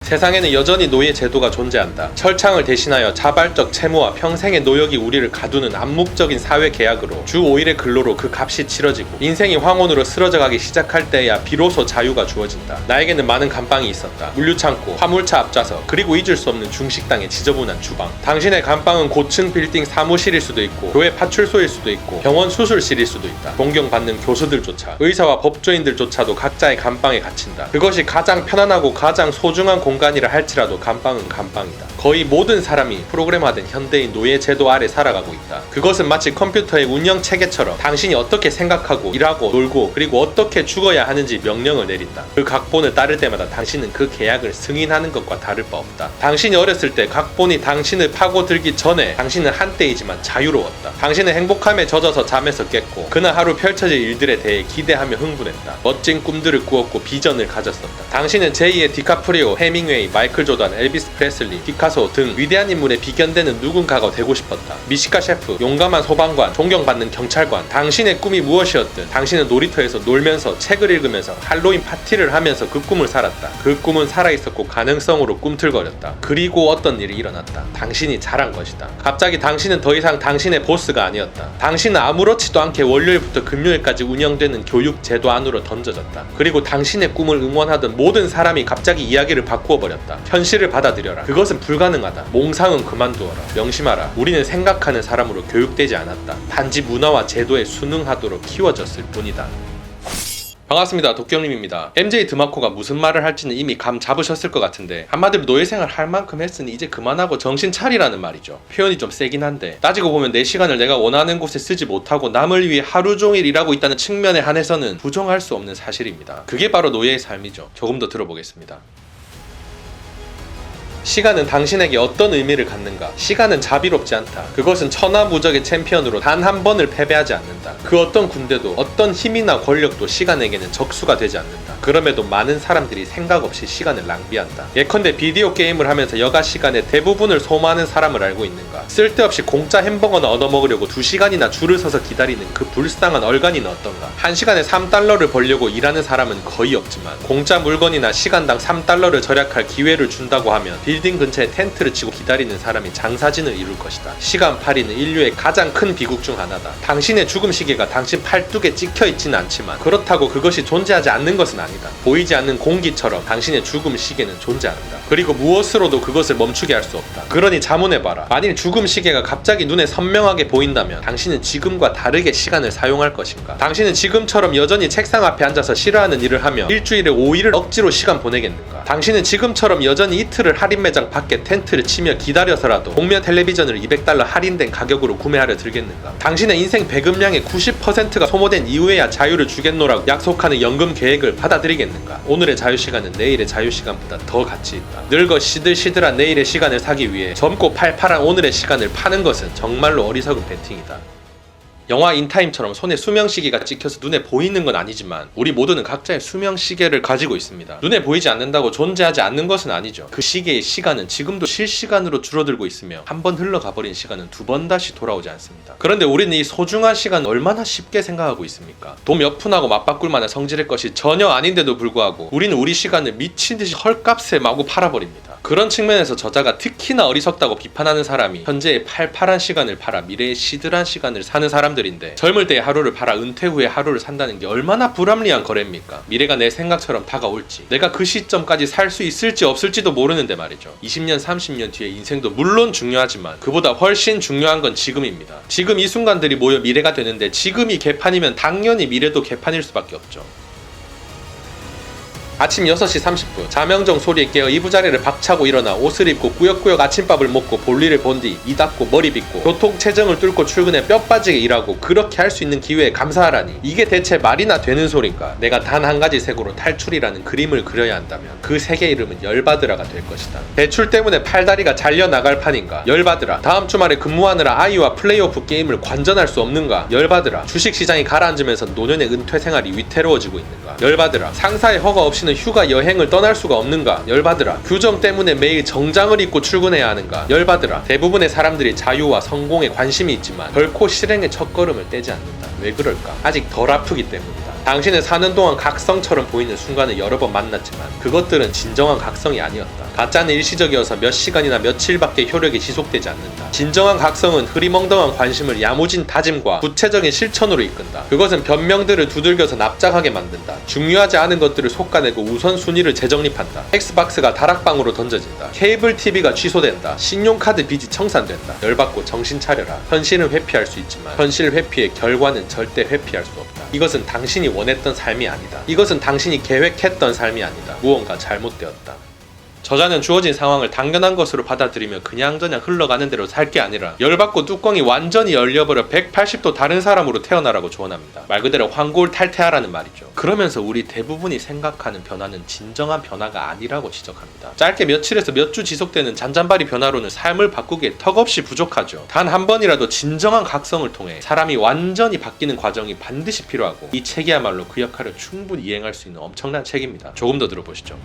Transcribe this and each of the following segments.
세상에는 여전히 노예 제도가 존재한다. 철창을 대신하여 자발적 채무와 평생의 노역이 우리를 가두는 암묵적인 사회 계약으로 주 5일의 근로로 그 값이 치러지고 인생이 황혼으로 쓰러져가기 시작할 때야 비로소 자유가 주어진다. 나에게는 많은 감방이 있었다. 물류창고, 화물차 앞좌석, 그리고 잊을 수 없는 중식당의 지저분한 주방. 당신의 감방은 고층 빌딩 사무실일 수도 있고 교회 파출소일 수도 있고 병원 수술실일 수도 있다. 존경받는 교수들조차, 의사와 법조인들조차도 각자의 감방에 갇힌다. 그것이 가장 편안하고 가장 소중한 공간이라 할지라도 감방은 감방이다. 거의 모든 사람이 프로그램화된 현대인 노예 제도 아래 살아가고 있다. 그것은 마치 컴퓨터의 운영 체계처럼 당신이 어떻게 생각하고 일하고 놀고 그리고 어떻게 죽어야 하는지 명령을 내린다. 그 각본을 따를 때마다 당신은 그 계약을 승인하는 것과 다를 바 없다. 당신이 어렸을 때 각본이 당신을 파고들기 전에 당신은 한때이지만 자유로웠다. 당신은 행복함에 젖어서 잠에서 깼고 그날 하루 펼쳐질 일들에 대해 기대하며 흥분했다. 멋진 꿈들을 꾸었고 비전을 가졌었다. 당신은 제2의 디카프리오, 해밍웨이, 마이클 조던, 엘비스 프레슬리, 피카소 등 위대한 인물에 비견되는 누군가가 되고 싶었다. 미식가 셰프, 용감한 소방관, 존경받는 경찰관. 당신의 꿈이 무엇이었든 당신은 놀이터에서 놀면서 책을 읽으면서 할로윈 파티를 하면서 그 꿈을 살았다. 그 꿈은 살아있었고 가능성으로 꿈틀거렸다. 그리고 어떤 일이 일어났다. 당신이 잘한 것이다. 갑자기 당신은 더 이상 당신의 보스가 아니었다. 당신은 아무렇지도 않게 월요일부터 금요일까지 운영되는 교육 제도 안으로 던져졌다. 그리고 당신의 꿈을 응원하던 모든 사람이 갑자기 이야기를 바꾸어 버렸다. 현실을 받아들여라. 그것은 불가능하다. 몽상은 그만두어라. 명심하라. 우리는 생각하는 사람으로 교육되지 않았다. 단지 문화와 제도에 순응하도록 키워졌을 뿐이다. 반갑습니다. 도쿄님입니다. MJ 드마코가 무슨 말을 할지는 이미 감 잡으셨을 것 같은데 한마디로 노예생활 할 만큼 했으니 이제 그만하고 정신 차리라는 말이죠. 표현이 좀 세긴 한데 따지고 보면 내 시간을 내가 원하는 곳에 쓰지 못하고 남을 위해 하루 종일 일하고 있다는 측면에 한해서는 부정할 수 없는 사실입니다. 그게 바로 노예의 삶이죠. 조금 더 들어보겠습니다. 시간은 당신에게 어떤 의미를 갖는가? 시간은 자비롭지 않다. 그것은 천하무적의 챔피언으로 단 한 번을 패배하지 않는다. 그 어떤 군대도 어떤 힘이나 권력도 시간에게는 적수가 되지 않는다. 그럼에도 많은 사람들이 생각 없이 시간을 낭비한다. 예컨대 비디오 게임을 하면서 여가 시간의 대부분을 소모하는 사람을 알고 있는가? 쓸데없이 공짜 햄버거나 얻어먹으려고 2시간이나 줄을 서서 기다리는 그 불쌍한 얼간이는 어떤가? 1시간에 3달러를 벌려고 일하는 사람은 거의 없지만 공짜 물건이나 시간당 3달러를 절약할 기회를 준다고 하면 빌딩 근처에 텐트를 치고 기다리는 사람이 장사진을 이룰 것이다. 시간팔이는 인류의 가장 큰 비극 중 하나다. 당신의 죽음 시계가 당신 팔뚝에 찍혀있지는 않지만 그렇다고 그것이 존재하지 않는 것은 아니다. 보이지 않는 공기처럼 당신의 죽음 시계는 존재한다. 그리고 무엇으로도 그것을 멈추게 할 수 없다. 그러니 자문해봐라. 만일 죽음 시계가 갑자기 눈에 선명하게 보인다면 당신은 지금과 다르게 시간을 사용할 것인가? 당신은 지금처럼 여전히 책상 앞에 앉아서 싫어하는 일을 하며 일주일에 5일을 억지로 시간 보내겠는가? 당신은 지금처럼 여전히 이틀을 할인 매장 밖에 텐트를 치며 기다려서라도 복면 텔레비전을 $200 할인된 가격으로 구매하려 들겠는가? 당신의 인생 배급량의 90%가 소모된 이후에야 자유를 주겠노라고 약속하는 연금 계획을 받아들이겠는가? 오늘의 자유시간은 내일의 자유시간보다 더 가치 있다. 늙어 시들시들한 내일의 시간을 사기 위해 젊고 팔팔한 오늘의 시간을 파는 것은 정말로 어리석은 베팅이다. 영화 인타임처럼 손에 수명시계가 찍혀서 눈에 보이는 건 아니지만 우리 모두는 각자의 수명시계를 가지고 있습니다. 눈에 보이지 않는다고 존재하지 않는 것은 아니죠. 그 시계의 시간은 지금도 실시간으로 줄어들고 있으며 한 번 흘러가버린 시간은 두 번 다시 돌아오지 않습니다. 그런데 우리는 이 소중한 시간을 얼마나 쉽게 생각하고 있습니까? 돈 몇 푼하고 맞바꿀 만한 성질의 것이 전혀 아닌데도 불구하고 우리는 우리 시간을 미친듯이 헐값에 마구 팔아버립니다. 그런 측면에서 저자가 특히나 어리석다고 비판하는 사람이 현재의 팔팔한 시간을 팔아 미래의 시들한 시간을 사는 사람들인데 젊을 때의 하루를 팔아 은퇴 후에 하루를 산다는 게 얼마나 불합리한 거래입니까? 미래가 내 생각처럼 다가올지 내가 그 시점까지 살 수 있을지 없을지도 모르는데 말이죠. 20년 30년 뒤의 인생도 물론 중요하지만 그보다 훨씬 중요한 건 지금입니다. 지금 이 순간들이 모여 미래가 되는데 지금이 개판이면 당연히 미래도 개판일 수밖에 없죠. 아침 6시 30분 자명정 소리에 깨어 이부자리를 박차고 일어나 옷을 입고 꾸역꾸역 아침밥을 먹고 볼일을 본 뒤 이 닦고 머리 빗고 교통체증을 뚫고 출근해 뼈 빠지게 일하고 그렇게 할 수 있는 기회에 감사하라니 이게 대체 말이나 되는 소린가? 내가 단 한 가지 색으로 탈출이라는 그림을 그려야 한다면 그 색의 이름은 열받으라가 될 것이다. 대출 때문에 팔다리가 잘려나갈 판인가? 열받으라. 다음 주말에 근무하느라 아이와 플레이오프 게임을 관전할 수 없는가? 열받으라. 주식시장이 가라앉으면서 노년의 은퇴 생활이 위태로워지고 있는가? 열받으라. 상사의 허가 없이는 휴가 여행을 떠날 수가 없는가? 열받으라. 규정 때문에 매일 정장을 입고 출근해야 하는가? 열받으라. 대부분의 사람들이 자유와 성공에 관심이 있지만 결코 실행의 첫걸음을 떼지 않는다. 왜 그럴까? 아직 덜 아프기 때문이다. 당신은 사는 동안 각성처럼 보이는 순간을 여러 번 만났지만 그것들은 진정한 각성이 아니었다. 가짜는 일시적이어서 몇 시간이나 며칠밖에 효력이 지속되지 않는다. 진정한 각성은 흐리멍덩한 관심을 야무진 다짐과 구체적인 실천으로 이끈다. 그것은 변명들을 두들겨서 납작하게 만든다. 중요하지 않은 것들을 솎아내고 우선순위를 재정립한다. 엑스박스가 다락방으로 던져진다. 케이블 TV가 취소된다. 신용카드 빚이 청산된다. 열받고 정신 차려라. 현실은 회피할 수 있지만 현실 회피의 결과는 절대 회피할 수 없다. 이것은 당신이 원했던 삶이 아니다. 이것은 당신이 계획했던 삶이 아니다. 무언가 잘못되었다. 저자는 주어진 상황을 당연한 것으로 받아들이며 그냥저냥 흘러가는 대로 살 게 아니라 열받고 뚜껑이 완전히 열려버려 180도 다른 사람으로 태어나라고 조언합니다. 말 그대로 환골 탈퇴하라는 말이죠. 그러면서 우리 대부분이 생각하는 변화는 진정한 변화가 아니라고 지적합니다. 짧게 며칠에서 몇 주 지속되는 잔잔바리 변화로는 삶을 바꾸기에 턱없이 부족하죠. 단 한 번이라도 진정한 각성을 통해 사람이 완전히 바뀌는 과정이 반드시 필요하고 이 책이야말로 그 역할을 충분히 이행할 수 있는 엄청난 책입니다. 조금 더 들어보시죠.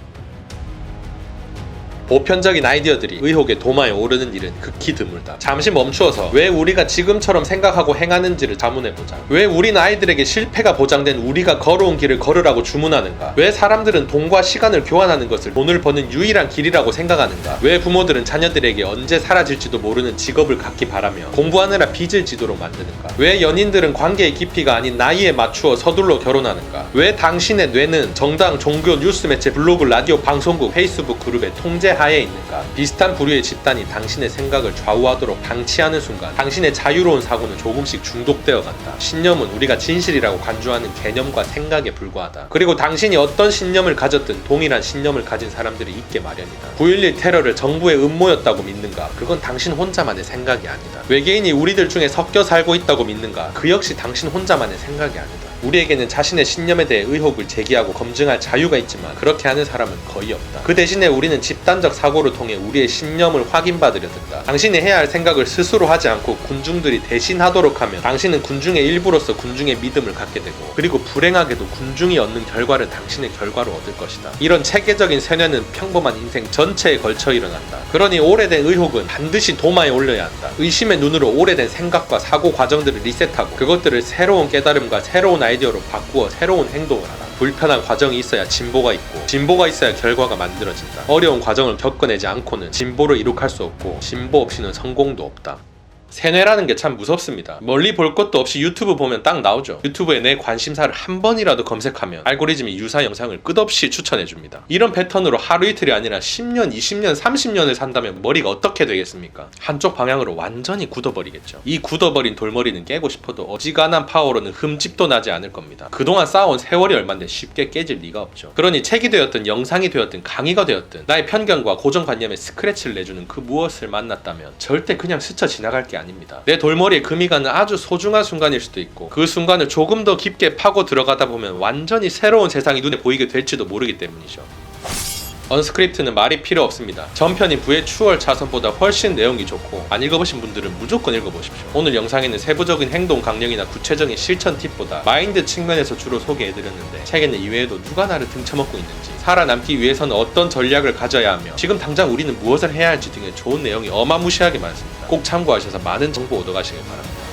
보편적인 아이디어들이 의혹의 도마에 오르는 일은 극히 드물다. 잠시 멈추어서 왜 우리가 지금처럼 생각하고 행하는지를 자문해보자. 왜 우린 아이들에게 실패가 보장된 우리가 걸어온 길을 걸으라고 주문하는가? 왜 사람들은 돈과 시간을 교환하는 것을 돈을 버는 유일한 길이라고 생각하는가? 왜 부모들은 자녀들에게 언제 사라질지도 모르는 직업을 갖기 바라며 공부하느라 빚을 지도록 만드는가? 왜 연인들은 관계의 깊이가 아닌 나이에 맞추어 서둘러 결혼하는가? 왜 당신의 뇌는 정당, 종교, 뉴스 매체, 블로그, 라디오, 방송국, 페이스북 그룹의 통제 하에 있는가? 비슷한 부류의 집단이 당신의 생각을 좌우하도록 방치하는 순간 당신의 자유로운 사고는 조금씩 중독되어 간다. 신념은 우리가 진실이라고 간주하는 개념과 생각에 불과하다. 그리고 당신이 어떤 신념을 가졌든 동일한 신념을 가진 사람들이 있게 마련이다. 9.11 테러를 정부의 음모였다고 믿는가? 그건 당신 혼자만의 생각이 아니다. 외계인이 우리들 중에 섞여 살고 있다고 믿는가? 그 역시 당신 혼자만의 생각이 아니다. 우리에게는 자신의 신념에 대해 의혹을 제기하고 검증할 자유가 있지만 그렇게 하는 사람은 거의 없다. 그 대신에 우리는 집단적 사고를 통해 우리의 신념을 확인받으려 든다. 당신이 해야 할 생각을 스스로 하지 않고 군중들이 대신하도록 하면 당신은 군중의 일부로서 군중의 믿음을 갖게 되고 그리고 불행하게도 군중이 얻는 결과를 당신의 결과로 얻을 것이다. 이런 체계적인 세뇌는 평범한 인생 전체에 걸쳐 일어난다. 그러니 오래된 의혹은 반드시 도마에 올려야 한다. 의심의 눈으로 오래된 생각과 사고 과정들을 리셋하고 그것들을 새로운 깨달음과 새로운 아이디어로 바꾸어 새로운 행동을 하라. 불편한 과정이 있어야 진보가 있고 진보가 있어야 결과가 만들어진다. 어려운 과정을 겪어내지 않고는 진보를 이룩할 수 없고 진보 없이는 성공도 없다. 세뇌라는 게 참 무섭습니다. 멀리 볼 것도 없이 유튜브 보면 딱 나오죠. 유튜브에 내 관심사를 한 번이라도 검색하면 알고리즘이 유사 영상을 끝없이 추천해줍니다. 이런 패턴으로 하루 이틀이 아니라 10년, 20년, 30년을 산다면 머리가 어떻게 되겠습니까? 한쪽 방향으로 완전히 굳어버리겠죠. 이 굳어버린 돌머리는 깨고 싶어도 어지간한 파워로는 흠집도 나지 않을 겁니다. 그동안 쌓아온 세월이 얼만데 쉽게 깨질 리가 없죠. 그러니 책이 되었든 영상이 되었든 강의가 되었든 나의 편견과 고정관념에 스크래치를 내주는 그 무엇을 만났다면 절대 그냥 스쳐 지나갈 게 아닙니다. 내 돌머리에 금이 가는 아주 소중한 순간일 수도 있고 그 순간을 조금 더 깊게 파고 들어가다 보면 완전히 새로운 세상이 눈에 보이게 될지도 모르기 때문이죠. 언스크립트는 말이 필요 없습니다. 전편인 부의 추월 차선보다 훨씬 내용이 좋고 안 읽어보신 분들은 무조건 읽어보십시오. 오늘 영상에는 세부적인 행동 강령이나 구체적인 실천 팁보다 마인드 측면에서 주로 소개해드렸는데 책에는 이외에도 누가 나를 등쳐먹고 있는지 살아남기 위해서는 어떤 전략을 가져야 하며 지금 당장 우리는 무엇을 해야 할지 등의 좋은 내용이 어마무시하게 많습니다. 꼭 참고하셔서 많은 정보 얻어가시길 바랍니다.